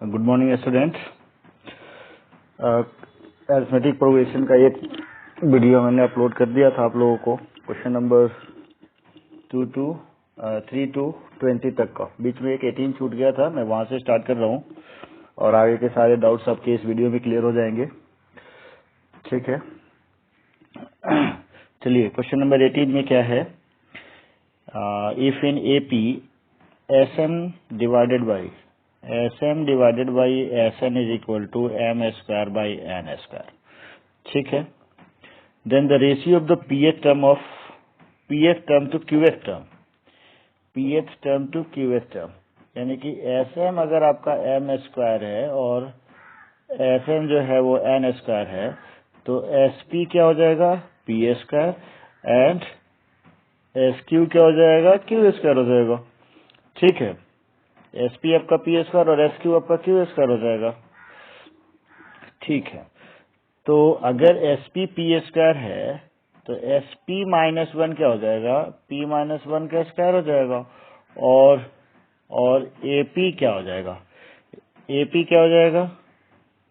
Good morning student. Arithmetic progression का एक video मैंने अपलोड कर दिया था आप लोगों को, क्वेश्चन नंबर 3 to 20 तक का। बीच में एक 18 छूट गया था, मैं वहां से स्टार्ट कर रहा हूँ और आगे के सारे डाउट्स आपके इस वीडियो में क्लियर हो जाएंगे। ठीक है, चलिए क्वेश्चन नंबर 18 में क्या है। If in AP SM divided by SN is equal to M square by N square. ठीक है, then the ratio of the pth term to qth term, यानी कि एसएम अगर आपका एम स्क्वायर है और एसएन जो है वो एन स्क्वायर है, तो एसपी क्या हो जाएगा, पी स्क्वायर, एंड एसक्यू क्या हो जाएगा, क्यू स्क्वायर हो जाएगा। ठीक है, एसपी आपका पी स्क्वायर और एसक्यू आपका क्यू स्क्वायर हो जाएगा। ठीक है, तो अगर एसपी पी स्क्वायर है तो एसपी माइनस वन क्या हो जाएगा, पी माइनस वन का स्क्वायर हो जाएगा, और एपी क्या हो जाएगा, एपी क्या हो जाएगा,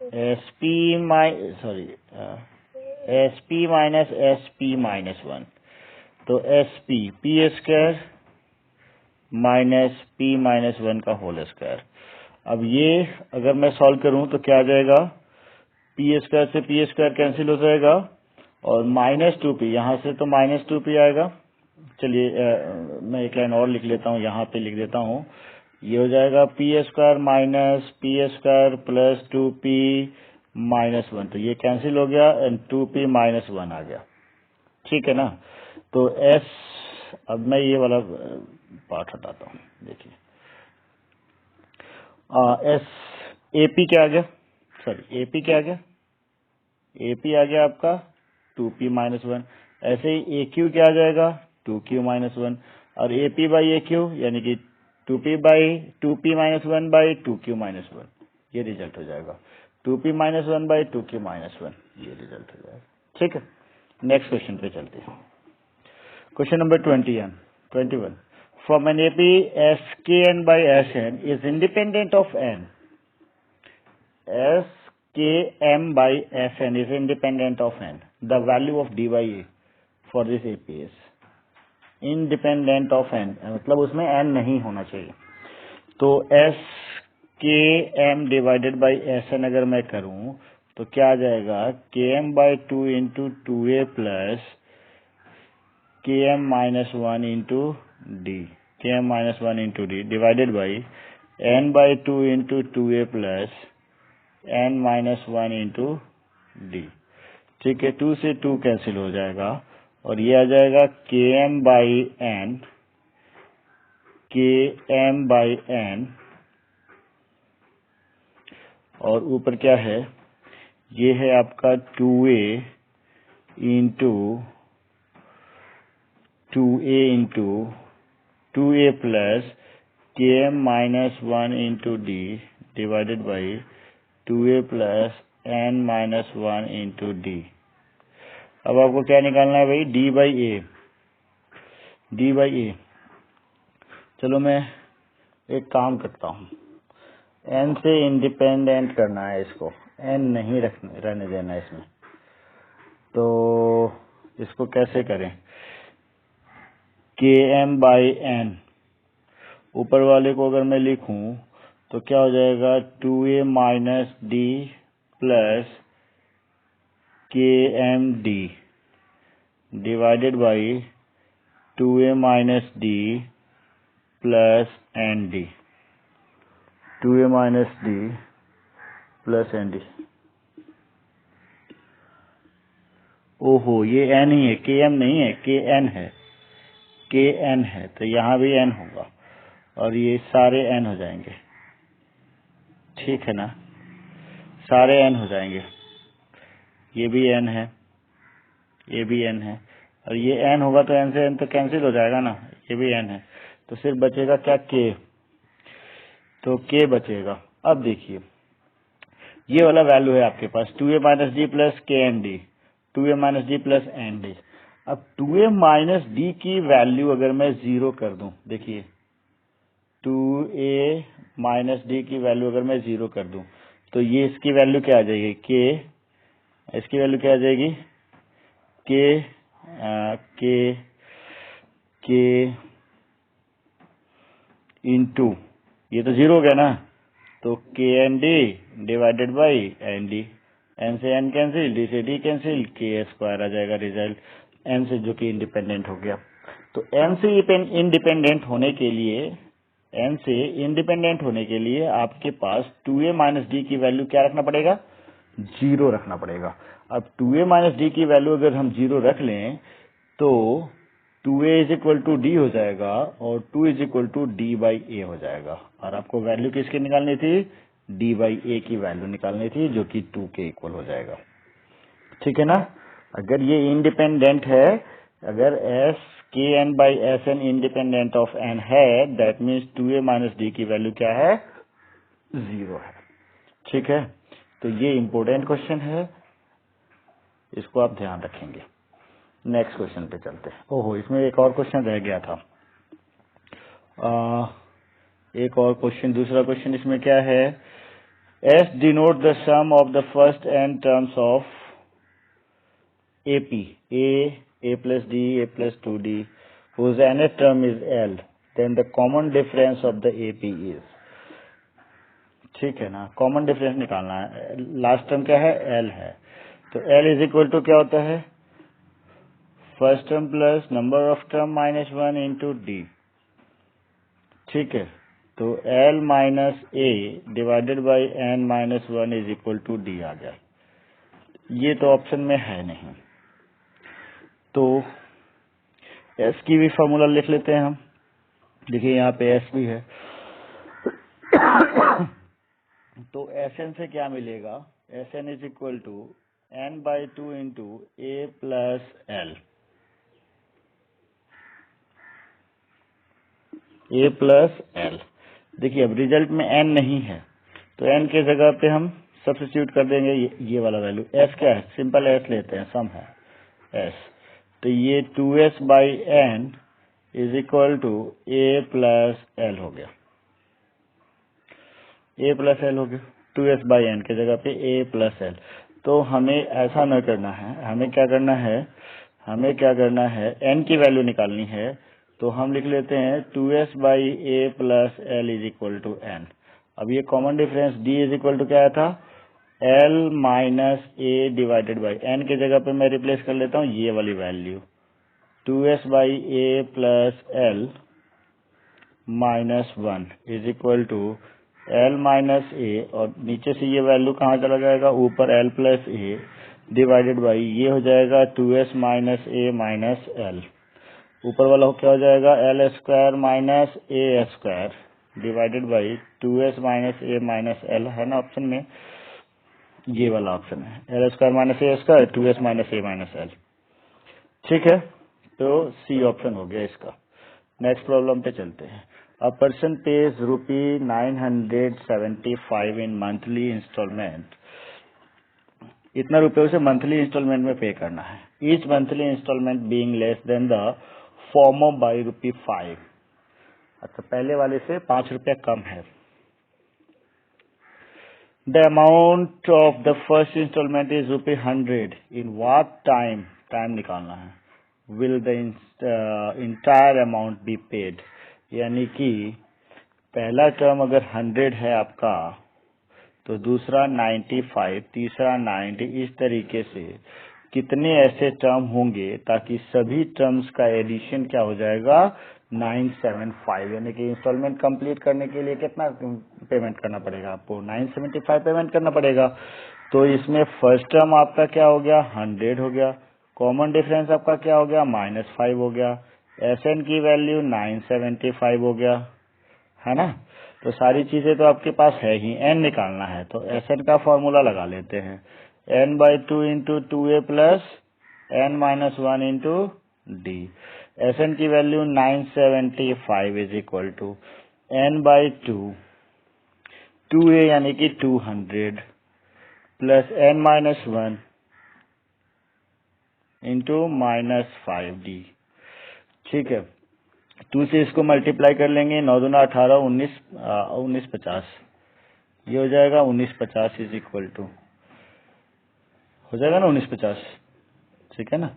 SP minus SP minus one, तो SP P square minus P minus one का होल स्क्वायर। अब ये अगर मैं सॉल्व करूं तो क्या आ जाएगा, पी स्क्वायर से पी स्क्वायर कैंसिल हो जाएगा और माइनस 2p, यहाँ से तो माइनस 2p आएगा। चलिए मैं एक लाइन और लिख लेता हूँ, यहाँ पे लिख देता हूँ। ये हो जाएगा P square minus P square plus 2p minus one, तो ये कैंसिल हो गया एंड 2p माइनस वन आ गया। ठीक है ना, तो एस, अब मैं ये वाला पार्ट हटाता हूँ। देखिए एस, एपी क्या आ गया, सॉरी एपी क्या आ गया, एपी आ गया आपका 2p माइनस वन। ऐसे ही AQ क्या आ जाएगा, 2Q माइनस वन, और AP बाई AQ यानी कि 2p minus one by 2Q minus one, ये रिजल्ट हो जाएगा। 2p minus one by 2Q minus one, ये रिजल्ट हो जाएगा। ठीक है, नेक्स्ट क्वेश्चन पे चलते हैं। Question number 21, from an AP SKN by SN is independent of N. SKM by SN is independent of N. The value of D by A for this AP is independent of N, मतलब उसमें N नहीं होना चाहिए। तो SKM divided by SN अगर मैं करूं तो क्या आ जाएगा, KM by 2 into 2A plus KM minus 1 into D, KM minus 1 into D divided by N by 2 into 2A plus N minus 1 into D। ठीक है, 2 से 2 कैंसिल हो जाएगा और ये आ जाएगा KM by N, और ऊपर क्या है, ये है आपका 2A into 2A plus KM minus 1 into D divided by 2A plus N minus 1 into D। अब आपको क्या निकालना है भाई, D by A। चलो मैं एक काम करता हूँ, N से इंडिपेंडेंट करना है इसको, N नहीं रहने देना इसमें। तो इसको कैसे करें, KM by N, ऊपर वाले को अगर मैं लिखूं तो क्या हो जाएगा, 2A minus D plus KMD divided by 2A minus D plus ND, 2A minus D plus ND। ओहो, ये N ही है, KM नहीं है, KN है, तो यहाँ भी N होगा और ये सारे N हो जाएंगे। ठीक है ना, सारे N हो जाएंगे, ये भी N है, ये भी N है, और ये N होगा तो N से N तो कैंसिल हो जाएगा ना, ये भी N है, तो सिर्फ बचेगा क्या, K। तो K बचेगा। अब देखिए ये वाला वैल्यू है आपके पास 2A minus D plus KND, 2A minus D plus ND। अब 2A माइनस D की वैल्यू अगर मैं 0 कर दूं, देखिए 2a माइनस डी की वैल्यू अगर मैं 0 कर दूं तो ये इसकी वैल्यू क्या आ जाएगी, k, इसकी वैल्यू क्या आ जाएगी, k इंटू, ये तो 0 हो गया ना, तो K N D divided by N D, N से एन कैंसिल, डी से डी कैंसिल, के स्क्वायर आ जाएगा रिजल्ट एन से, जो कि इंडिपेंडेंट हो गया। तो एन से इंडिपेंडेंट होने के लिए, एन से इंडिपेंडेंट होने के लिए आपके पास 2a माइनस डी की वैल्यू क्या रखना पड़ेगा, 0 रखना पड़ेगा। अब 2a माइनस डी की वैल्यू अगर हम 0 रख लें तो 2a is equal to D हो जाएगा और 2 is equal to D by A हो जाएगा। और आपको वैल्यू किसकी निकालनी थी, डी बाई ए की वैल्यू निकालनी थी, जो कि 2 के इक्वल हो जाएगा। ठीक है ना। अगर ये इंडिपेंडेंट है, अगर S K N by S N independent of N है, that means 2a minus D की वैल्यू क्या है, 0 है। ठीक है, तो ये इंपॉर्टेंट क्वेश्चन है, इसको आप ध्यान रखेंगे। नेक्स्ट क्वेश्चन पे चलते हैं। ओहो, इसमें एक और क्वेश्चन रह गया था। एक और क्वेश्चन, दूसरा क्वेश्चन इसमें क्या है, S denote the sum of the first N terms of AP, A plus D, A plus 2D, whose nth term is L, then the common difference of the AP is। ठीक है ना, common difference निकालना है। Last term क्या है, L है, तो L is equal to क्या होता है, first term plus number of term minus 1 into D. ठीक है, तो L minus A divided by N minus 1 is equal to D आ गया। ये तो ऑप्शन में है नहीं, तो S की भी फॉर्मूला लिख लेते हैं हम। देखिए यहाँ पे S भी है, तो Sn से क्या मिलेगा, Sn is equal to n by 2 into A plus L, A plus L। देखिए अब रिजल्ट में n नहीं है, तो n के जगह पे हम सब्स्टिट्यूट कर देंगे ये वाला वैल्यू। S क्या है, सिंपल S लेते हैं, सम है S, तो ये 2s by n is equal to A plus L हो गया, A प्लस L हो गया, 2s बाई n के जगह पे A प्लस L। तो हमें ऐसा न करना है, हमें क्या करना है, हमें क्या करना है, n की वैल्यू निकालनी है, तो हम लिख लेते हैं 2s by A plus L is equal to n। अब ये common difference D is equal to क्या आया था, L minus A divided by n के जगह पे मैं रिप्लेस कर लेता हूँ ये वाली value, 2s by A plus L minus 1 is equal to L minus A, और नीचे से ये वैल्यू कहाँ चला जाएगा, ऊपर L plus A divided by ये हो जाएगा 2s minus A minus L, ऊपर वाला क्या हो जाएगा, L square minus A square divided by 2s minus A minus L, है ना ऑप्शन में, ये वाला ऑप्शन है, L square minus A square 2s minus A minus L। ठीक है, तो C ऑप्शन हो गया इसका। नेक्स्ट प्रॉब्लम पे चलते हैं। A person pays ₹975 in monthly instalment, इतना रुपये उसे मंथली इंस्टॉलमेंट में पे करना है, each monthly instalment being less than the former by ₹5। अच्छा, पहले वाले से 5 रुपया कम है। The amount of the first instalment is ₹100 in what time, time निकालना है, will the entire amount be paid, यानी कि पहला टर्म अगर 100 है आपका, तो दूसरा 95, तीसरा 90, इस तरीके से कितने ऐसे टर्म होंगे ताकि सभी टर्म्स का एडिशन क्या हो जाएगा, 975, यानी कि इंस्टॉलमेंट कंप्लीट करने के लिए कितना पेमेंट करना पड़ेगा आपको, 975 पेमेंट करना पड़ेगा। तो इसमें फर्स्ट टर्म आपका क्या हो गया, 100 हो गया, कॉमन डिफरेंस आपका क्या हो गया, -5 हो गया, Sn की वैल्यू 975 हो गया, है ना। तो सारी चीजें तो आपके पास है ही, n निकालना है, तो Sn का फॉर्मूला लगा लेते हैं, n by 2 into 2a plus n minus 1 into D. Sn की value 975 is equal to n by 2a यानी कि 200 plus n minus 1 into -5d। ठीक है, 2 से इसको मल्टीप्लाई कर लेंगे, 9 दूना 18, 19 50, ये हो जाएगा 1950 इज इक्वल टू, हो जाएगा ना 1950, ठीक है ना।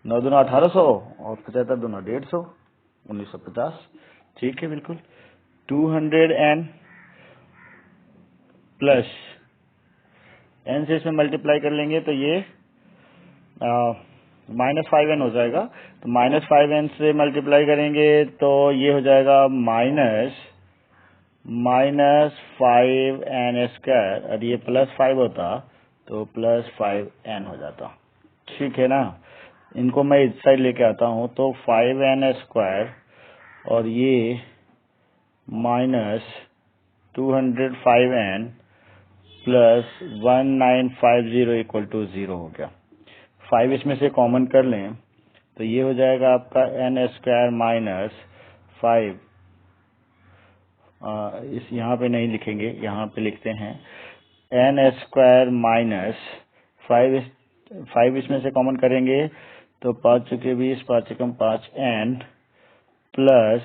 9 दूना 1800 और 75 दूना 150, 1950, ठीक है बिल्कुल। 200 एन प्लस एन से इसमें मल्टीप्लाई कर लेंगे तो ये -5n हो जाएगा। तो -5n से मल्टीप्लाई करेंगे तो ये हो जाएगा -5n², और ये +5 होता तो +5n हो जाता, ठीक है ना। इनको मैं इस साइड लेके आता हूँ तो 5n² और ये -205n प्लस 1950 इक्वल टू 0 हो गया। 5 इसमें से कॉमन कर लें तो ये हो जाएगा आपका n² माइनस 5, इस यहाँ पे नहीं लिखेंगे, यहाँ पे लिखते हैं n² माइनस 5 इसमें से कॉमन करेंगे तो 5 चुके 20, 5 एकम 5n प्लस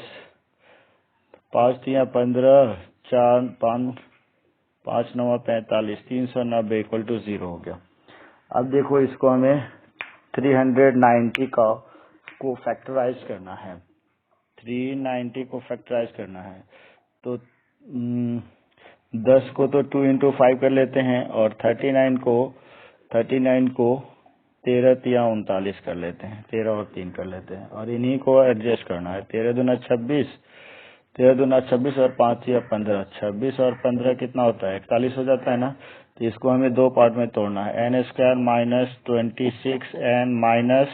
5 तिया 15, 4 5 9 45, 390 इक्वल टू 0 हो गया। अब देखो इसको हमें 390 को फैक्टराइज करना है, 390 को फैक्टराइज करना है तो 10 को तो 2 इंटू 5 कर लेते हैं और 39 को 13 तिया 39 कर लेते हैं, 13 और 3 कर लेते हैं और इन्हीं को एडजस्ट करना है। 13 दूना 26, 13 दूना 26 और 5 तिया 15, 26 और 15 कितना होता है 41 हो जाता है ना। तो इसको हमें दो पार्ट में तोड़ना है, n² minus 26n minus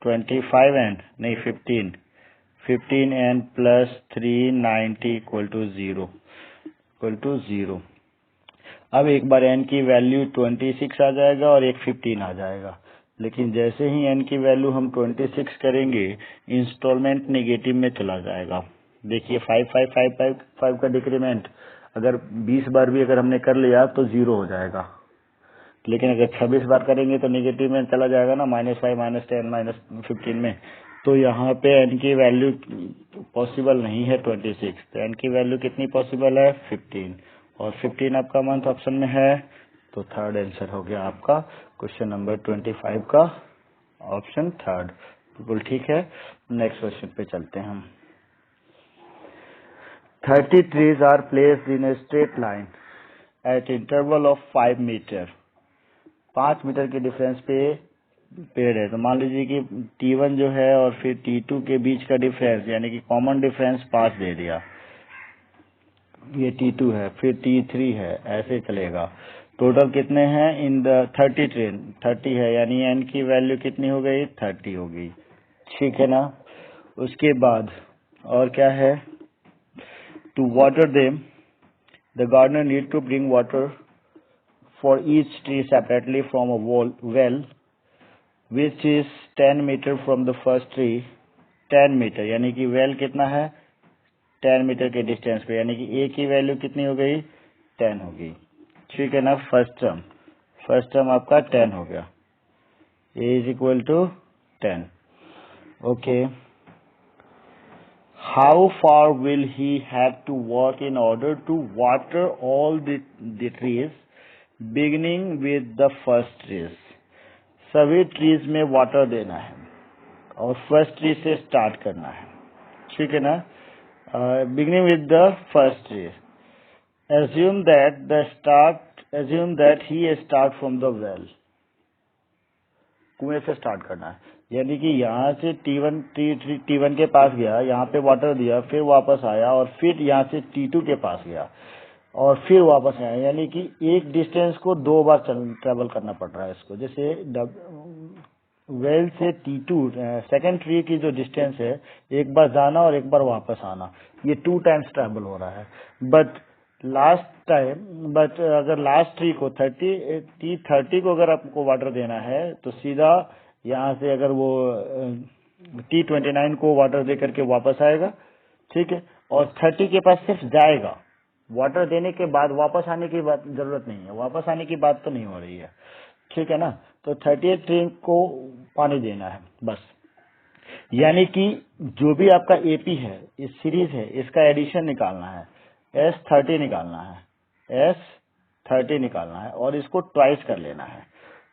25n नहीं 15n प्लस 390 इक्वल टू 0। अब एक बार n की वैल्यू 26 आ जाएगा और एक 15 आ जाएगा, लेकिन जैसे ही n की वैल्यू हम 26 करेंगे इंस्टॉलमेंट नेगेटिव में चला जाएगा। देखिए 5 का डिक्रीमेंट अगर 20 बार भी अगर हमने कर लिया तो 0 हो जाएगा, लेकिन अगर 26 बार करेंगे तो नेगेटिव में चला जाएगा ना, -5 -10 -15 में। तो यहाँ पे n की वैल्यू पॉसिबल नहीं है 26, तो n की वैल्यू कितनी पॉसिबल है 15, और 15 आपका मंथ ऑप्शन में है, तो थर्ड आंसर हो गया आपका क्वेश्चन नंबर 25 का ऑप्शन थर्ड, बिल्कुल ठीक है। नेक्स्ट क्वेश्चन पे चलते हैं हम। 30 trees are placed in a straight line at interval of 5 metre, 5 metre के डिफरेंस पे पेड़ है। तो मान लीजिए कि T1 जो है और फिर T2 के बीच का डिफरेंस यानी कि कॉमन डिफरेंस 5 दे दिया, ये T2 है फिर T3 है, ऐसे चलेगा। टोटल कितने हैं इन द 30 ट्रेन, 30 है यानी n की वैल्यू कितनी हो गई 30 हो गई, ठीक है ना। उसके बाद और क्या है, to water them the gardener need to bring water for each tree separately from a well which is 10 meter from the first tree, 10 metre यानी कि वेल कितना है 10 मीटर के डिस्टेंस पे, यानी कि ए की वैल्यू कितनी हो गई 10 हो गई, ठीक है ना। फर्स्ट टर्म आपका 10 हो गया, A is equal to 10, okay. How far will he have to walk in order to water all the trees beginning with the first trees? सभी ट्रीज में वाटर देना है और फर्स्ट ट्री से स्टार्ट करना है, ठीक है ना। Beginning with the first tree, assume that he start from the well, कुएं से स्टार्ट करना है, यानी कि यहाँ से T1 के पास गया, यहाँ पे वाटर दिया, फिर वापस आया और फिर यहाँ से T2 के पास गया और फिर वापस आया, यानी कि एक डिस्टेंस को 2 बार ट्रेवल करना पड़ रहा है इसको। जैसे वेल से T2 सेकेंड ट्री की जो डिस्टेंस है, एक बार जाना और एक बार वापस आना, ये 2 टाइम्स ट्रेवल हो रहा है। बट अगर लास्ट ट्री को 30 को अगर आपको वाटर देना है तो सीधा यहाँ से अगर वो T29 को वाटर दे करके वापस आएगा, ठीक है, और 30 के पास सिर्फ जाएगा, वाटर देने के बाद वापस आने की बात जरूरत नहीं है, वापस आने की बात तो नहीं हो रही है, ठीक है ना। तो 38 ट्री को पानी देना है बस, यानी कि जो भी आपका एपी है, इस सीरीज है, इसका एडिशन निकालना है, S30 निकालना है, S30 निकालना है और इसको ट्वाइस कर लेना है,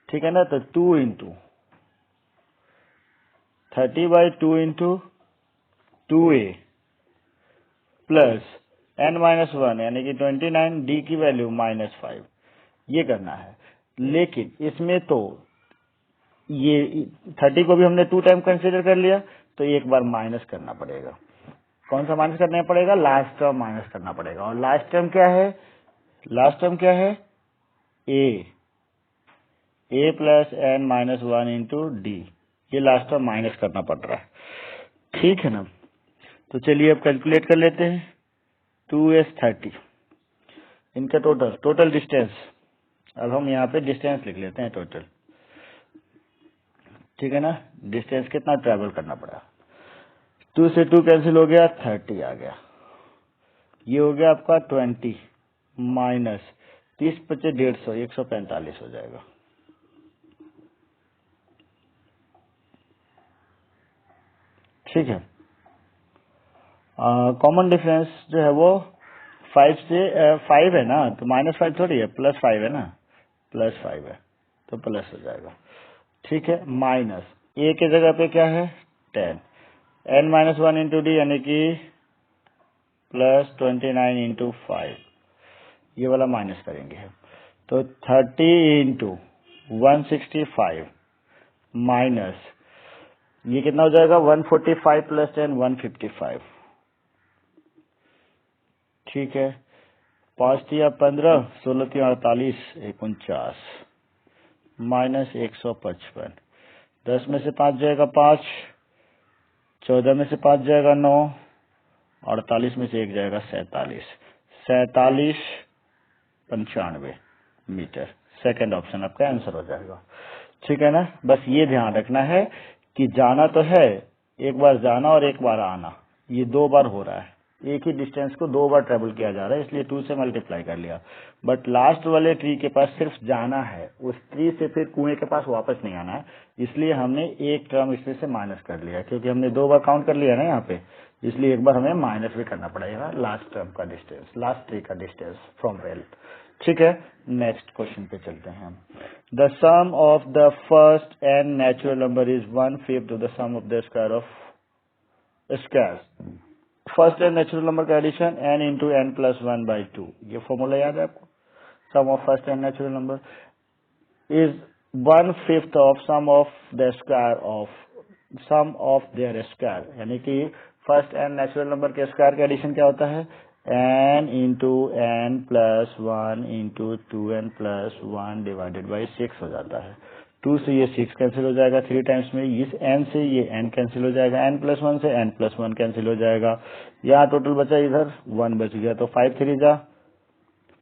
ठीक है ना। तो 2 into 30/2 into 2A plus n-1 यानी कि 29, D की वैल्यू -5, ये करना है। लेकिन इसमें तो ये 30 को भी हमने 2 टाइम कंसीडर कर लिया, तो एक बार माइनस करना पड़ेगा। कौन सा माइनस करना पड़ेगा? लास्ट टर्म माइनस करना पड़ेगा। और लास्ट टर्म क्या है? लास्ट टर्म क्या है? A plus n-1 into D, ये लास्ट टर्म माइनस करना पड़ रहा है, ठीक है ना। तो चलिए अब कैलकुलेट कर लेते हैं। 2S30 इनका टोटल डिस्टेंस, अब हम यहाँ पे डिस्टेंस लिख लेते हैं टोटल, ठीक है ना। डिस्टेंस कितना ट्रेवल करना पड़ा, 2 से 2 कैंसिल हो गया, 30 आ गया। ये हो गया आपका 20 माइनस 30 × 150, 145 हो जाएगा। ठीक है। कॉमन डिफरेंस जो है वो 5 से 5 है ना, तो -5 थोड़ी है, +5 है ना, +5 है तो प्लस हो जाएगा, ठीक है। माइनस ए के जगह पे क्या है? 10, n-1 इंटू डी यानी कि +29 इंटू 5, ये वाला माइनस करेंगे हम, तो 30 इंटू 165 माइनस ये कितना हो जाएगा? 145 + 10 155, ठीक है। 5 × 15, 16 × 48 49 माइनस 155, 10 में से 5 जाएगा 5, 14 में से 5 जाएगा 9, 48 में से 1 जाएगा 47, 47.95 मीटर। सेकंड ऑप्शन आपका आंसर हो जाएगा, ठीक है ना। बस ये ध्यान रखना है कि जाना तो है, एक बार जाना और एक बार आना, ये 2 बार हो रहा है, एक ही डिस्टेंस को 2 बार ट्रेवल किया जा रहा है, इसलिए 2 से मल्टीप्लाई कर लिया। बट लास्ट वाले ट्री के पास सिर्फ जाना है, उस ट्री से फिर कुएं के पास वापस नहीं आना है, इसलिए हमने एक टर्म इसमें से माइनस कर लिया, क्योंकि हमने 2 बार काउंट कर लिया ना यहाँ पे, इसलिए एक बार हमें माइनस भी करना पड़ेगा लास्ट टर्म का डिस्टेंस, लास्ट ट्री का डिस्टेंस फ्रॉम वेल, ठीक है। नेक्स्ट क्वेश्चन पे चलते हैं हम। The sum of the first n natural number is 1/5 of the sum of the square of square. First n natural number का addition n into n + 1/2, ये formula याद है आपको? Sum of first n natural number is 1/5 of sum of the square of sum of their square, यानी कि first n natural number के square का addition क्या होता है? n into n + 1 into 2n + 1 divided by 6 हो जाता है। 2 से ये 6 कैंसिल हो जाएगा 3 टाइम्स में, इस n से ये n कैंसिल हो जाएगा, n + 1 से n + 1 कैंसिल हो जाएगा, यहाँ टोटल बचा इधर 1 बच गया, तो 5 3 जा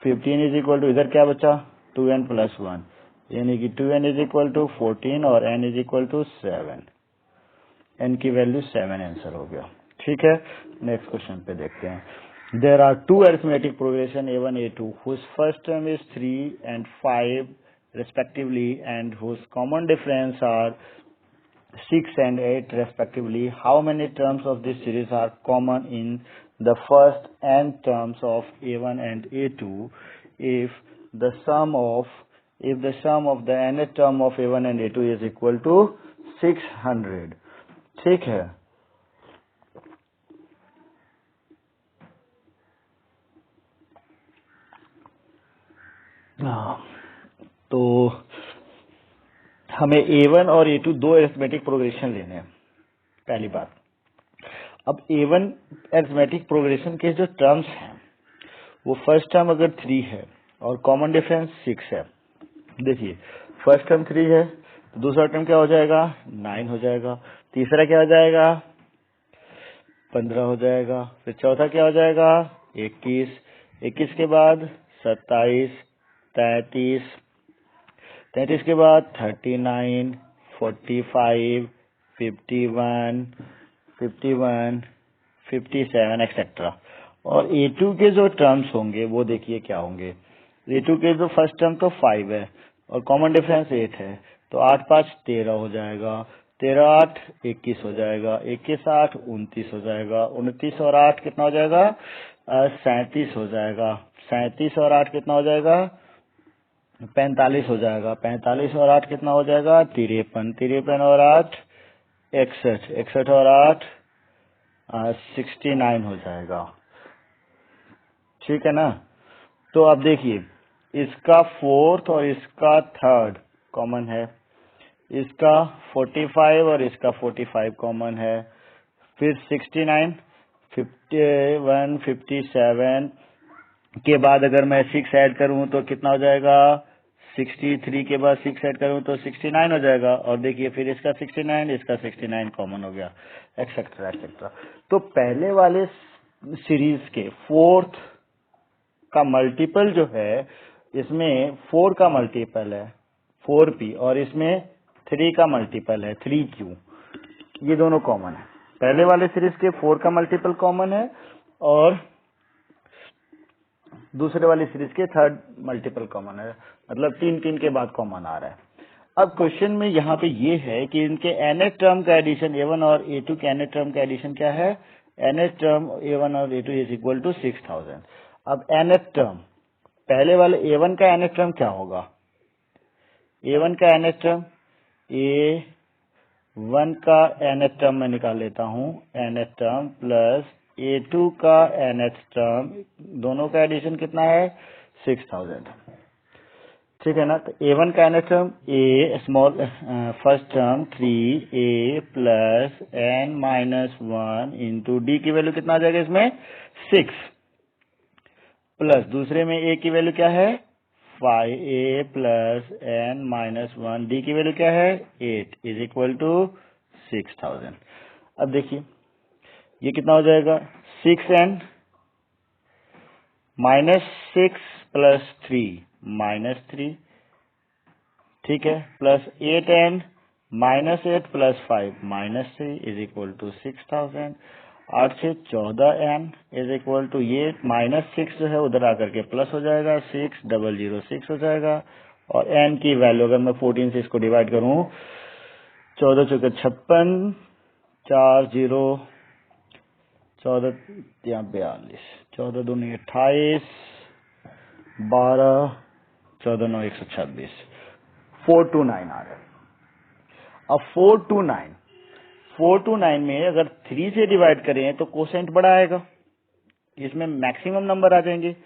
15 इज इक्वल टू इधर क्या बचा? 2n + 1, यानी कि 2n इज इक्वल टू 14 और n is equal to 7, n की वैल्यू 7 आंसर हो गया, ठीक है। नेक्स्ट क्वेश्चन पे देखते हैं। There are two arithmetic progression A1 A2 whose first term is 3 and 5 respectively and whose common difference are 6 and 8 respectively. How many terms of this series are common in the first n terms of A1 and A2 if the sum of the nth term of A1 and A2 is equal to 600, ठीक है। तो हमें A1 और A2 दो arithmetic progression लेने हैं, पहली बात। अब A1 अरिथमेटिक प्रोग्रेशन के जो टर्म्स हैं वो फर्स्ट टर्म अगर 3 है और कॉमन डिफरेंस 6 है, देखिए फर्स्ट टर्म 3 है तो दूसरा टर्म क्या हो जाएगा? 9 हो जाएगा, तीसरा क्या हो जाएगा? 15 हो जाएगा, फिर चौथा क्या हो जाएगा? 21, 21 के बाद 27, 33, 33 के बाद 39, 45, 51, 51, 57 एक्सेट्रा। और A2 के जो टर्म्स होंगे वो देखिए क्या होंगे। A2 के जो फर्स्ट टर्म तो 5 है और कॉमन डिफरेंस 8 है, तो 8 5 13 हो जाएगा, 13 8 21 हो जाएगा, 21 8 29 हो जाएगा, 29 और 8 कितना हो जाएगा, 37 हो जाएगा, 37 और 8 कितना हो जाएगा, 45 हो जाएगा, 45 और 8 कितना हो जाएगा, 53, 53 और 8 61, 61 और 8 69 हो जाएगा। ठीक है ना। तो अब देखिए, इसका फोर्थ और इसका थर्ड कॉमन है, इसका 45 और इसका 45 कॉमन है, फिर 69 51 57 के बाद अगर मैं 6 ऐड करूं तो कितना हो जाएगा, 63 के बाद 6 ऐड करूं तो 69 हो जाएगा। और देखिए फिर इसका 69 इसका 69 कॉमन हो गया, एक्सेट्रा एक्सेट्रा। तो पहले वाले सीरीज के फोर्थ का मल्टीपल जो है, इसमें 4 का मल्टीपल है 4p और इसमें 3 का मल्टीपल है 3q, ये दोनों कॉमन है। पहले वाले सीरीज के 4 का मल्टीपल कॉमन है और दूसरे वाली सीरीज के थर्ड मल्टीपल कॉमन है, मतलब 3 के बाद कॉमन आ रहा है। अब क्वेश्चन में यहाँ पे ये है कि इनके nth टर्म का एडिशन a1 और a2 के nth टर्म का एडिशन क्या है, nth टर्म a1 और a2 इज इक्वल टू 6000। अब nth टर्म, पहले वाले a1 का nth टर्म क्या होगा, a1 का nth टर्म, a1 का nth टर्म मैं निकाल लेता हूँ, nth टर्म प्लस a2 का nth टर्म, दोनों का एडिशन कितना है 6000। ठीक है ना। तो a1 का nth term a small first term 3a plus n minus 1 into D की वैल्यू कितना आ जाएगा इसमें 6, प्लस दूसरे में a की वैल्यू क्या है 5a plus n minus 1, D की वैल्यू क्या है 8 इज इक्वल टू 6000। अब देखिए ये कितना हो जाएगा, 6n माइनस 6 प्लस 3 माइनस 3, ठीक है, plus 8n minus 8 plus 5 minus 3 is equal to 6000। 8 से 14n इज इक्वल टू, ये माइनस 6 जो है उधर आकर के प्लस हो जाएगा, 6006 हो जाएगा। और n की वैल्यू अगर मैं 14 से इसको डिवाइड करूं, 14 चौके 56, 4 0, 14 या 42, 14 दूनी 28, 12, 14 9 126, 429 आ रहा है। अब 429 में अगर 3 से डिवाइड करें तो कोसेंट बड़ा आएगा, इसमें मैक्सिमम नंबर आ जाएंगे,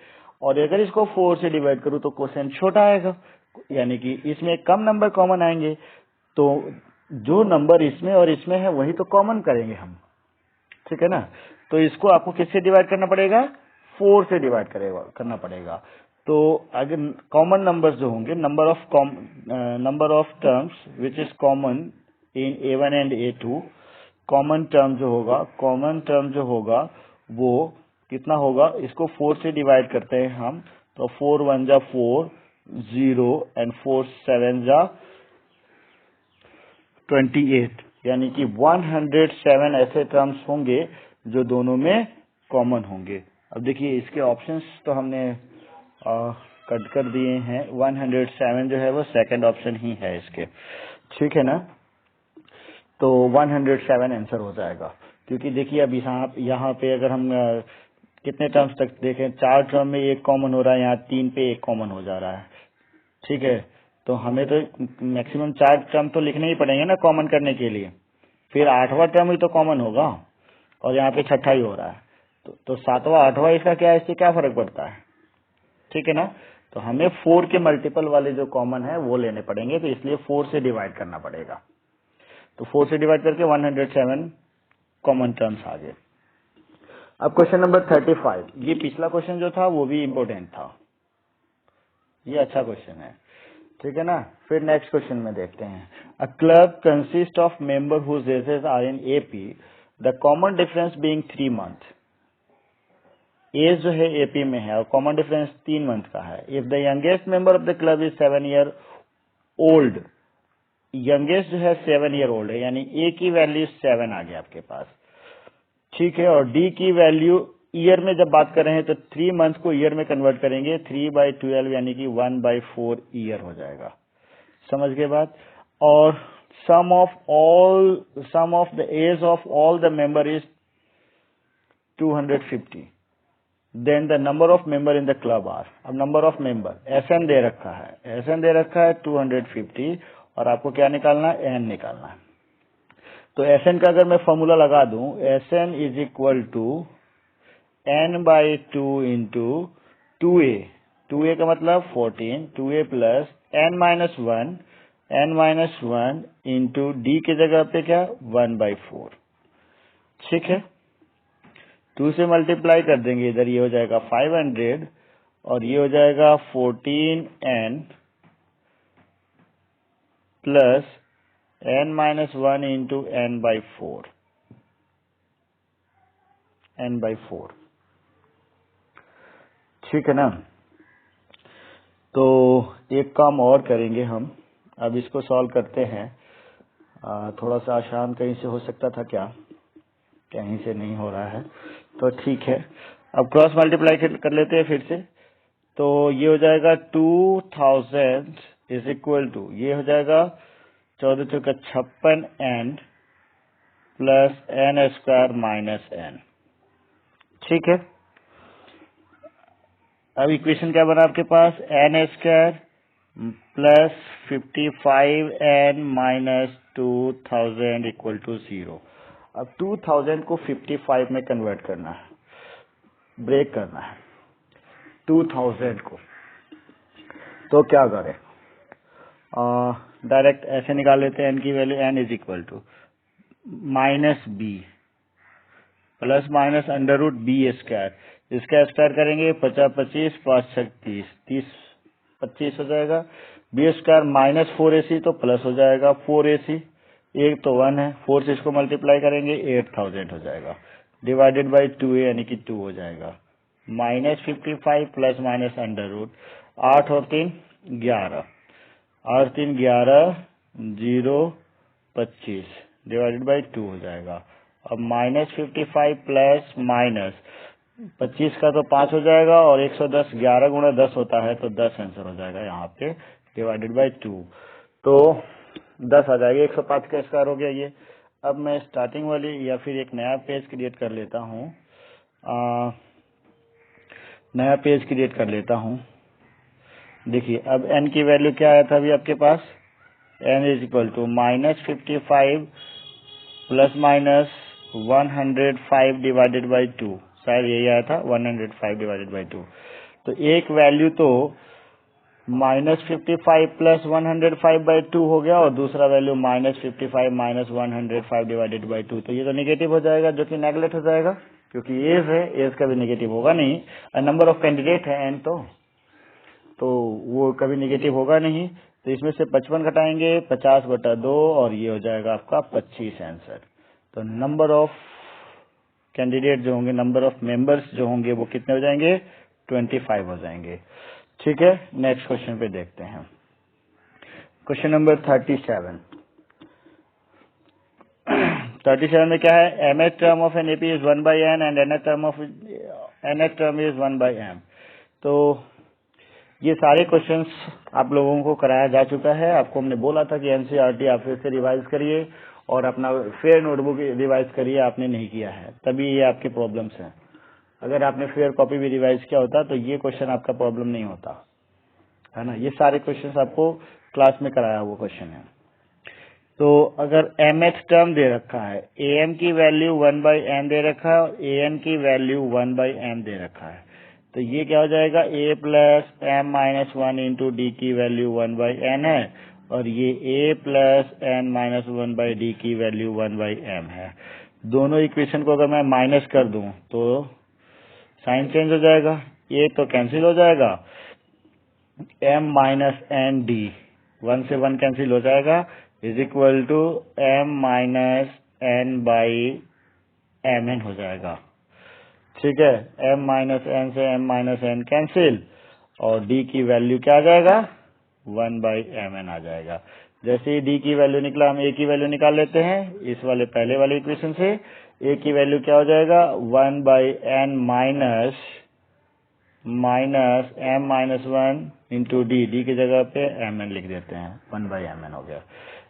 और अगर इसको 4 से डिवाइड करूं तो कोसेंट छोटा आएगा, यानी कि इसमें कम नंबर कॉमन आएंगे। तो जो नंबर इसमें और इसमें है वही तो कॉमन करेंगे हम, ठीक है ना। तो इसको आपको किससे डिवाइड करना पड़ेगा, 4 से डिवाइड करना पड़ेगा। तो अगर कॉमन नंबर्स जो होंगे, number of terms which is common in a1 and a2, common term जो होगा वो कितना होगा, इसको 4 से डिवाइड करते हैं हम, तो 4 1 जा 4 0 एंड 4 7 जा 28, यानी कि 107 ऐसे टर्म्स होंगे जो दोनों में कॉमन होंगे। अब देखिए इसके ऑप्शंस तो हमने कट कर दिए हैं, 107 जो है वो सेकंड ऑप्शन ही है इसके, ठीक है ना। तो 107 आंसर हो जाएगा, क्योंकि देखिए अब यहाँ पे अगर हम कितने टर्म्स तक देखें, 4 टर्म में एक कॉमन हो रहा है, यहाँ 3 पे एक कॉमन हो जा रहा है, ठीक है। तो हमें तो मैक्सिमम 4 टर्म तो लिखने ही पड़ेंगे ना कॉमन करने के लिए, फिर 8वां टर्म ही तो कॉमन होगा, और यहाँ पे 6ठा ही हो रहा है, तो 7वां 8वां इसका क्या है, इससे क्या फर्क पड़ता है, ठीक है ना। तो हमें 4 के मल्टीपल वाले जो कॉमन है वो लेने पड़ेंगे, तो इसलिए 4 से डिवाइड करना पड़ेगा। तो 4 से डिवाइड करके 107 कॉमन टर्म्स आ गए। अब क्वेश्चन नंबर 35, ये पिछला क्वेश्चन जो था वो भी इम्पोर्टेंट था, ये अच्छा क्वेश्चन है, ठीक है ना। फिर नेक्स्ट क्वेश्चन में देखते हैं, a club consist of member whose ages are in AP, the common difference being 3 month. Age जो है एपी में है और कॉमन डिफरेंस 3 मंथ का है। If the youngest member of the club is 7 year old, youngest जो है 7 year old है, यानी ए की वैल्यू 7 आ गया आपके पास, ठीक है। और डी की वैल्यू ईयर में जब बात कर रहे हैं तो 3 मंथ को ईयर में कन्वर्ट करेंगे, 3/12 यानी कि 1/4 ईयर हो जाएगा, समझ गए बात। और sum of the age of all the member is 250. Then the number of member in the club are. अब number of member SN दे रखा है 250 और आपको क्या निकालना है, N निकालना है। तो SN का अगर मैं फॉर्मूला लगा दूं, SN is equal to N/2 into 2A। 2A का मतलब 14, 2A plus N-1 into D की जगह पे क्या 1/4। ठीक है, 2 से मल्टीप्लाई कर देंगे, इधर ये हो जाएगा 500 और ये हो जाएगा 14N plus N-1 into N/4। ठीक है ना। तो एक काम और करेंगे हम, अब इसको सॉल्व करते हैं। थोड़ा सा आसान कहीं से हो सकता था क्या, कहीं से नहीं हो रहा है, तो ठीक है। अब क्रॉस मल्टीप्लाई कर लेते हैं फिर से। तो ये हो जाएगा 2000 इज इक्वल टू, ये हो जाएगा 14 चौका 56N plus N² minus N। ठीक है, अब इक्वेशन क्या बना आपके पास, N² plus 55N minus 2000 equal to 0। अब 2000 को 55 में कन्वर्ट करना है, ब्रेक करना है 2000 को। तो क्या करें, डायरेक्ट ऐसे निकाल लेते हैं। N की value N is equal to minus B plus minus under root B²। इसका स्क्वायर करेंगे 50 25 5 30 30 25 हो जाएगा। B² माइनस 4AC तो प्लस हो जाएगा 4AC, एक तो 1 है, 4 से इसको मल्टीप्लाई करेंगे 8000 हो जाएगा, डिवाइडेड बाई 2A यानी कि 2 हो जाएगा। Minus 55 plus minus under root 8 और 3 11, 8 3 11 0 25 डिवाइडेड बाई 2 हो जाएगा। अब माइनस 55 प्लस माइनस 25 का तो 5 हो जाएगा और 110 11 गुणा 10 होता है तो 10 आंसर हो जाएगा यहाँ पे, डिवाइडेड बाई 2 तो 10 आ जाएगा। 105 का स्क्वायर हो गया ये। अब मैं स्टार्टिंग वाली या फिर एक नया पेज क्रिएट कर लेता हूँ, नया पेज क्रिएट कर लेता हूँ। देखिए अब N की वैल्यू क्या आया था अभी आपके पास, N is equal to minus 55 plus minus 105 divided by 2, शायद यही आया था 105 डिवाइडेड बाई 2। तो एक वैल्यू तो माइनस 55 प्लस 105/2 हो गया और दूसरा value minus 55 minus 105 divided by 2। तो ये तो निगेटिव हो जाएगा, जो कि नेगलेक्ट हो जाएगा क्योंकि एज है, एज का भी निगेटिव होगा नहीं। नंबर ऑफ कैंडिडेट है N तो वो कभी निगेटिव होगा नहीं। तो इसमें से 55 घटाएंगे 50/2 और ये हो जाएगा आपका 25 आंसर। तो नंबर ऑफ कैंडिडेट जो होंगे, नंबर ऑफ मेंबर्स जो होंगे वो कितने हो जाएंगे, 25 हो जाएंगे। ठीक है, नेक्स्ट क्वेश्चन पे देखते हैं। Question number 37। 37 में क्या है, mth term of an AP is 1/n and nth term is 1/m। तो ये सारे क्वेश्चंस आप लोगों को कराया जा चुका है। आपको हमने बोला था कि एनसीईआरटी आप फिर से रिवाइज करिए और अपना फेयर नोटबुक रिवाइज करिए, आपने नहीं किया है, तभी ये आपके प्रॉब्लम्स हैं। अगर आपने फेयर कॉपी भी रिवाइज किया होता तो ये क्वेश्चन आपका प्रॉब्लम नहीं होता है ना। ये सारे क्वेश्चन आपको क्लास में कराया हुआ क्वेश्चन है। तो अगर mth टर्म दे रखा है, am की वैल्यू 1/n दे रखा है और an की वैल्यू 1/m दे रखा है, तो ये क्या हो जाएगा, a plus m minus 1 into D की वैल्यू 1/n है और ये a plus n minus 1/d की वैल्यू 1/m है। दोनों इक्वेशन को अगर मैं माइनस कर दूं तो साइन चेंज हो जाएगा, ये तो कैंसिल हो जाएगा, m माइनस n d 1 से 1 कैंसिल हो जाएगा is equal to m minus n by M N हो जाएगा। ठीक है, m माइनस n से m माइनस n कैंसिल और d की वैल्यू क्या आ जाएगा, 1/mn आ जाएगा। जैसे ही d की वैल्यू निकला, हम a की वैल्यू निकाल लेते हैं इस वाले पहले वाले इक्वेशन से। a की वैल्यू क्या हो जाएगा, 1/n minus m minus 1 into D की जगह पे mn लिख देते हैं, 1/mn हो गया।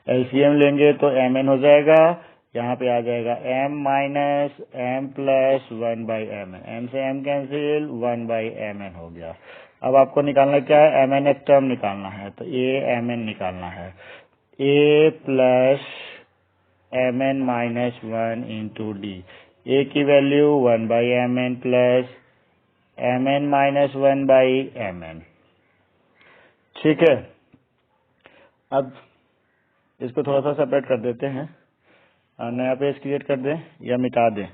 एलसीएम लेंगे तो mn हो जाएगा, यहाँ पे आ जाएगा m minus m plus 1/mn, m से m कैंसिल, 1/mn हो गया। अब आपको निकालना क्या है, mn एक टर्म निकालना है, तो a mn निकालना है, a plus mn minus 1 into D, a की value 1/mn plus mn minus 1/mn। ठीक है, अब इसको थोड़ा सा सेपरेट कर देते हैं, नया पेज क्रिएट कर दें या मिटा दें,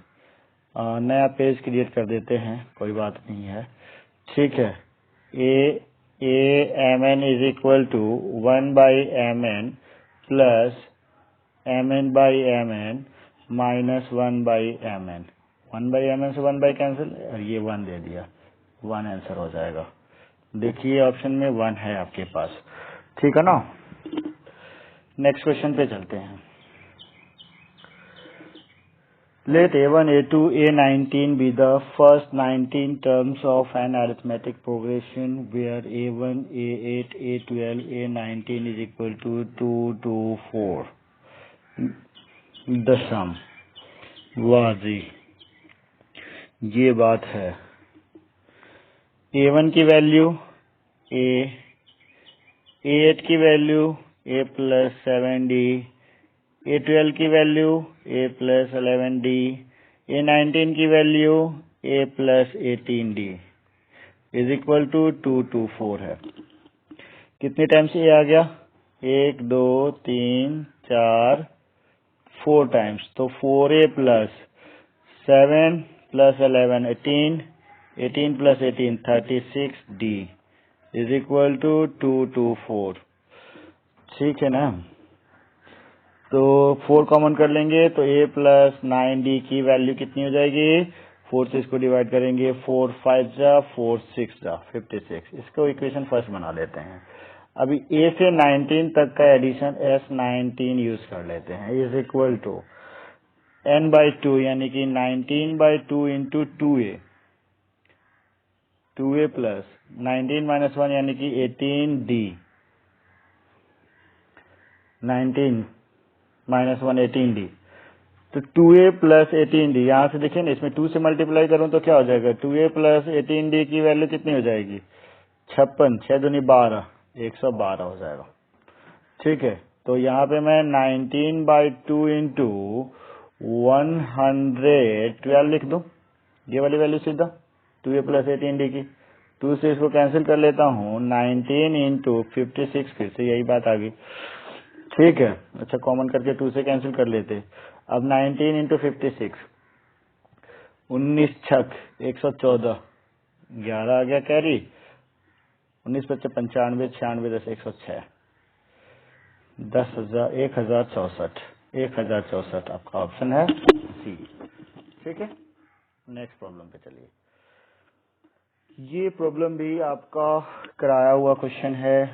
नया पेज क्रिएट कर देते हैं, कोई बात नहीं है। ठीक है, a mn is equal to 1/mn plus mn/mn minus 1/mn, 1/mn से 1 कैंसिल और ये 1 दे दिया, 1 आंसर हो जाएगा। देखिए ऑप्शन में 1 है आपके पास, ठीक है ना। नेक्स्ट क्वेश्चन पे चलते हैं। Let A1, A2, A19 be the first 19 terms of an arithmetic progression where A1, A8, A12, A19 is equal to 2 to 4. The sum। वाह जी, ये बात है। A1 की वैल्यू A, A8 की value A plus 7D, A12 की value A plus 11D, A19 की value A plus 18D is equal to 2 to 4 है। कितने टाइम्स A आ गया, 1 2 3 4 4 टाइम्स, तो 4A plus 7 plus 11 18, 18 plus 18 36D is equal to 2 to 4। ठीक है ना, तो 4 कॉमन कर लेंगे तो A प्लस 9D की वैल्यू कितनी हो जाएगी, 4 से इसको डिवाइड करेंगे, 4 5 जा 4 6 जा 56। इसको इक्वेशन फर्स्ट बना लेते हैं। अभी A से 19 तक का एडिशन S19 यूज कर लेते हैं, इज इक्वल टू n/2 यानी कि 19/2 into 2A, 2A plus 19 minus 1 यानी कि 18D, 19 माइनस 1 18D, तो 2A प्लस 18D, यहाँ से देखिए ना, इसमें 2 से मल्टीप्लाई करूं तो क्या हो जाएगा, 2A प्लस 18D की वैल्यू कितनी हो जाएगी, 56, 6 दूनी 12, 112 हो जाएगा। ठीक है, तो यहाँ पे मैं 19/2 इंटू 112 लिख दूं, ये वाली वैल्यू सीधा 2A प्लस 18D की, 2 से इसको कैंसिल कर लेता हूँ, 19 इंटू 56, फिर से यही बात आ गई। ठीक है, अच्छा कॉमन करके 2 से कैंसिल कर लेते। अब 19 इंटू 56, 19 छक 114, 11 आ गया कैरी, 19 55 95 96 10 106, 1064, 1064 आपका ऑप्शन है सी। ठीक है, नेक्स्ट प्रॉब्लम पे चलिए। ये प्रॉब्लम भी आपका कराया हुआ क्वेश्चन है।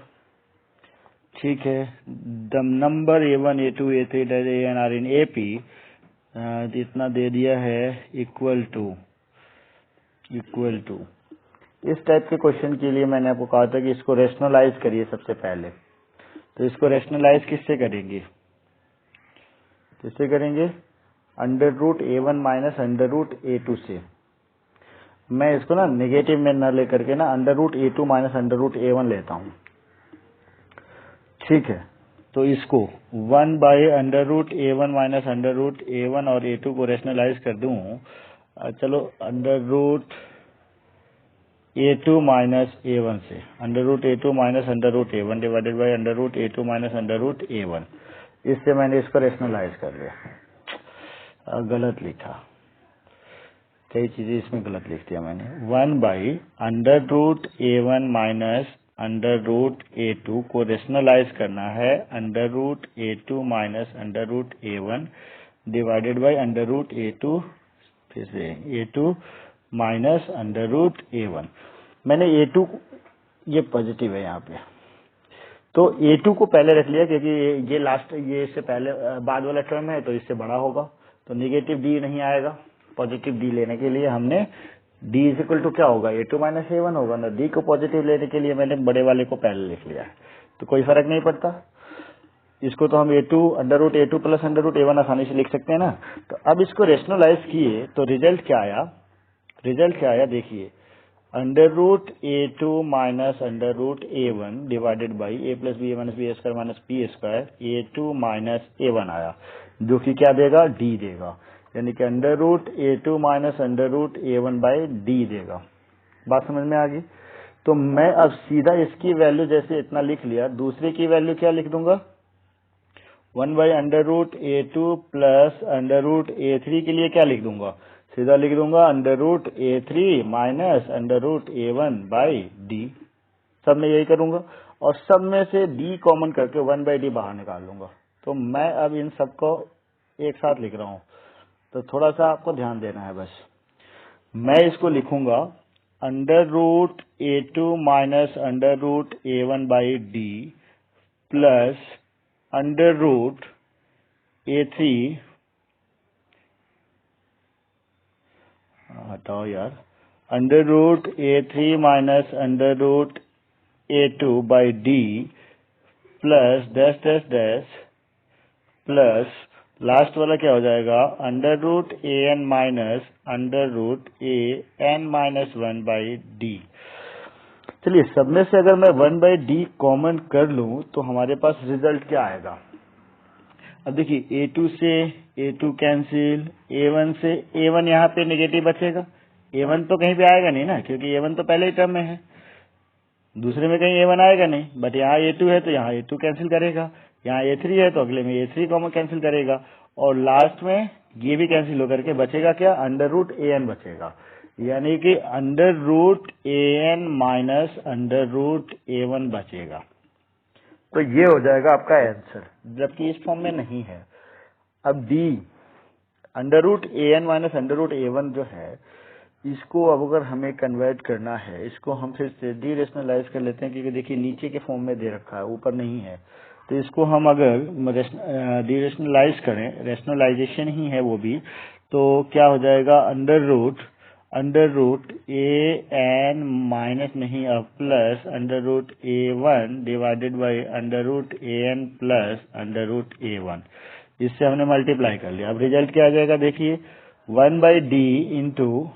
ठीक है, the number A1, A2, A3, AN are in AP, इतना दे दिया है, इक्वल टू इस टाइप के क्वेश्चन के लिए मैंने आपको कहा था कि इसको रेशनलाइज करिए सबसे पहले। तो इसको रेशनलाइज किससे करेंगे, √A1 माइनस √A2 से। मैं इसको ना नेगेटिव में न लेकर के ना √A2 माइनस √A1 लेता हूँ। ठीक है, तो इसको 1/√A1 माइनस √A1 और A2 को रेशनलाइज कर दूं, चलो √A2 माइनस A1 से, √A2 minus √A1 divided by √A2 minus √A1, इससे मैंने इसको रेशनलाइज कर लिया। गलत लिखा, कई चीजें इसमें गलत लिख दिया मैंने। 1/√A1 माइनस √A2 को रेशनलाइज करना है √A2 minus √A1 divided by √A2, फिर से A2 माइनस √A1। मैंने A2, ये पॉजिटिव है यहाँ पे, तो A2 को पहले रख लिया क्योंकि ये लास्ट, ये इससे पहले बाद वाला टर्म है तो इससे बड़ा होगा, तो नेगेटिव D नहीं आएगा। पॉजिटिव D लेने के लिए हमने D इज इक्वल टू क्या होगा, A2 माइनस A1 होगा ना। D को पॉजिटिव लेने के लिए मैंने बड़े वाले को पहले लिख लिया है, तो कोई फर्क नहीं पड़ता। इसको तो हम a2 plus under root a1 आसानी से लिख सकते हैं ना। तो अब इसको रेशनलाइज किए तो रिजल्ट क्या आया देखिए, under root a2 minus under root a1 divided by a plus B minus B square minus P square a2 minus a1 आया, जो कि क्या देगा, d देगा, यानी कि under root a2 minus under root a1 by d देगा। बात समझ में आ गई। तो मैं अब सीधा इसकी वैल्यू जैसे इतना लिख लिया, दूसरे की वैल्यू क्या लिख दूंगा, 1 by under root a2 plus under root a3 के लिए क्या लिख दूंगा, सीधा लिख दूंगा under root a3 minus under root a1 by D. सब में यही करूंगा और सब में से d कॉमन करके 1 बाई डी बाहर निकाल लूंगा। तो मैं अब इन सबको एक साथ लिख रहा हूं, तो थोड़ा सा आपको ध्यान देना है बस। मैं इसको लिखूंगा under root a2 minus under root a1 by D plus under root a3, हटाओ यार, under root a3 minus under root a2 by D plus dash dash dash plus last वाला क्या हो जाएगा, under root an minus under root an minus 1 by D. चलिए, सब में से अगर मैं 1 बाई डी कॉमन कर लूं तो हमारे पास रिजल्ट क्या आएगा। अब देखिए, a2 से a2 कैंसिल, a1 से a1 यहाँ पे नेगेटिव बचेगा, a1 तो कहीं पे आएगा नहीं ना, क्योंकि a1 तो पहले ही टर्म में है, दूसरे में कहीं a1 आएगा नहीं, बट यहाँ a2 है तो यहाँ a2 कैंसिल करेगा, यहाँ a3 है तो अगले में a3 कॉमन कैंसिल करेगा, और लास्ट में ये भी कैंसिल होकर के बचेगा क्या, अंडर रूट an बचेगा, यानी कि under root an minus under root a1 बचेगा। तो ये हो जाएगा आपका आंसर, जबकि इस फॉर्म में नहीं है। अब D under root an minus under root a1 जो है, इसको अब अगर हमें कन्वर्ट करना है, इसको हम फिर से डी रेशनलाइज कर लेते हैं, क्योंकि देखिए नीचे के फॉर्म में दे रखा है, ऊपर नहीं है। तो इसको हम अगर डी रेशनलाइज करें, रेशनलाइजेशन ही है वो भी, तो क्या हो जाएगा, अंडर रूट an माइनस नहीं अब plus under root a1 divided by under root an plus under root a1, इससे हमने मल्टीप्लाई कर लिया। अब रिजल्ट क्या आ जाएगा, देखिए 1 बाई डी इंटू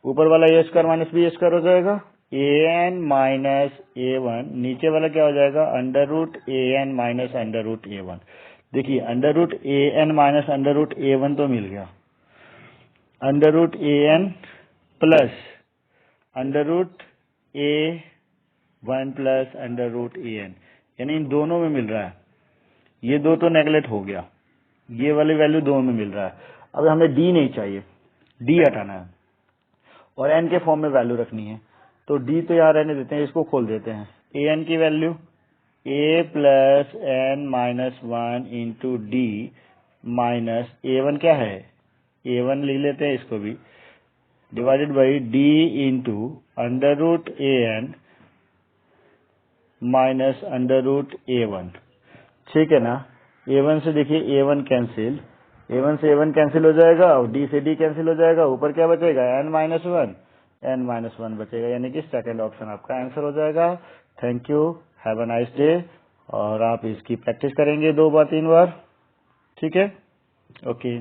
ऊपर वाला ए स्क्वायर माइनस बी स्क्वायर हो जाएगा, an माइनस a1, नीचे वाला क्या हो जाएगा, under root an minus under root a1। देखिए under root an minus under root a1 तो मिल गया, under root an plus under root a1 plus under root an, यानी इन दोनों में मिल रहा है, ये दो तो नेगलेक्ट हो गया, ये वाली वैल्यू दोनों में मिल रहा है। अब हमें डी नहीं चाहिए, डी हटाना है और n के फॉर्म में वैल्यू रखनी है, तो डी तो यहाँ रहने देते हैं, इसको खोल देते हैं। an की value a plus n minus 1 into D minus a1 क्या है, a1 लिख लेते हैं इसको भी, divided by D into under root an minus under root a1, ठीक है ना। a1 से देखिए a1 कैंसिल, a1 से a1 कैंसिल हो जाएगा और d से d कैंसिल हो जाएगा, ऊपर क्या बचेगा, n माइनस 1 बचेगा, यानी कि सेकंड ऑप्शन आपका आंसर हो जाएगा। Thank you, have a nice day. और आप इसकी प्रैक्टिस करेंगे 2 बार 3 बार, ठीक है, ओके।